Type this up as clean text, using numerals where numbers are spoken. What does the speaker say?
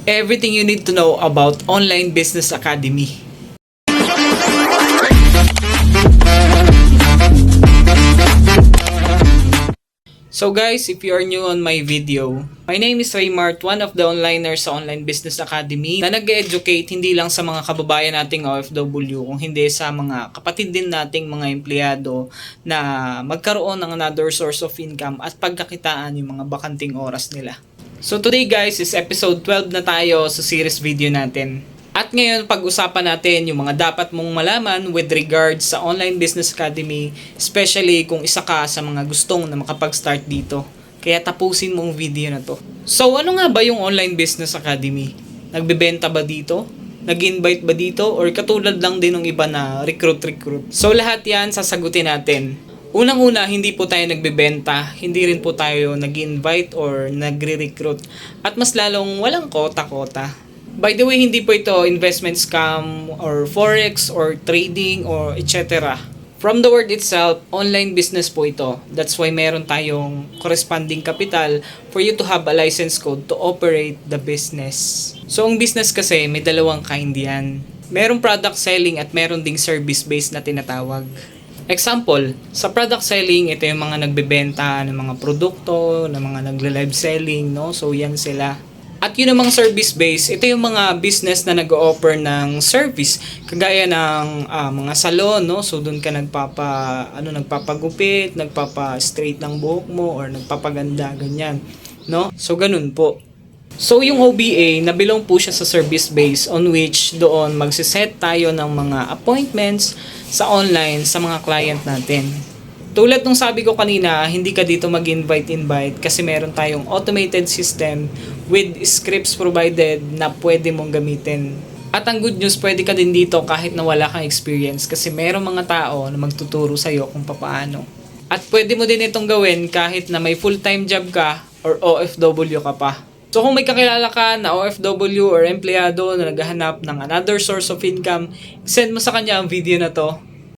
Everything you need to know about Online Business Academy. So guys, if you are new on my video, my name is Raymart, one of the onliners sa Online Business Academy na nag-educate hindi lang sa mga kababayan nating OFW, kung hindi sa mga kapatid din nating mga empleyado na magkaroon ng another source of income at pagkakitaan yung mga bakanting oras nila. So today guys is episode 12 na tayo sa series video natin. At ngayon pag-usapan natin yung mga dapat mong malaman with regards sa Online Business Academy, especially kung isa ka sa mga gustong na makapag-start dito. Kaya tapusin mo ang video na to. So ano nga ba yung Online Business Academy? Nagbebenta ba dito? Nag-invite ba dito? Or katulad lang din ng iba na recruit? So lahat yan sasagutin natin. Unang-una, hindi po tayo nagbebenta, hindi rin po tayo nag-invite or nagre-recruit. At mas lalong walang kota-kota. By the way, hindi po ito investment scam or forex or trading or etc. From the word itself, online business po ito. That's why meron tayong corresponding capital for you to have a license code to operate the business. So, ang business kasi may dalawang kind yan. Merong product selling at meron ding service-based na tinatawag. Example, sa product selling, ito yung mga nagbebenta ng mga produkto, ng mga nagle-live selling, no? So, yan sila. At yun namang service-based, ito yung mga business na nag-o-offer ng service. Kagaya ng mga salon, no? So, doon ka nagpapagupit, nagpapa-straight ng buhok mo, or nagpapaganda, ganyan. No? So, ganun po. So, yung OBA, nabilong po siya sa service-based on which doon magsiset tayo ng mga appointments sa online sa mga client natin. Tulad nung sabi ko kanina, hindi ka dito mag-invite kasi meron tayong automated system with scripts provided na pwede mong gamitin. At ang good news, pwede ka din dito kahit na wala kang experience kasi merong mga tao na magtuturo sa'yo kung paano. At pwede mo din itong gawin kahit na may full-time job ka or OFW ka pa. So kung may kakilala ka na OFW or empleyado na naghahanap ng another source of income, send mo sa kanya ang video na to.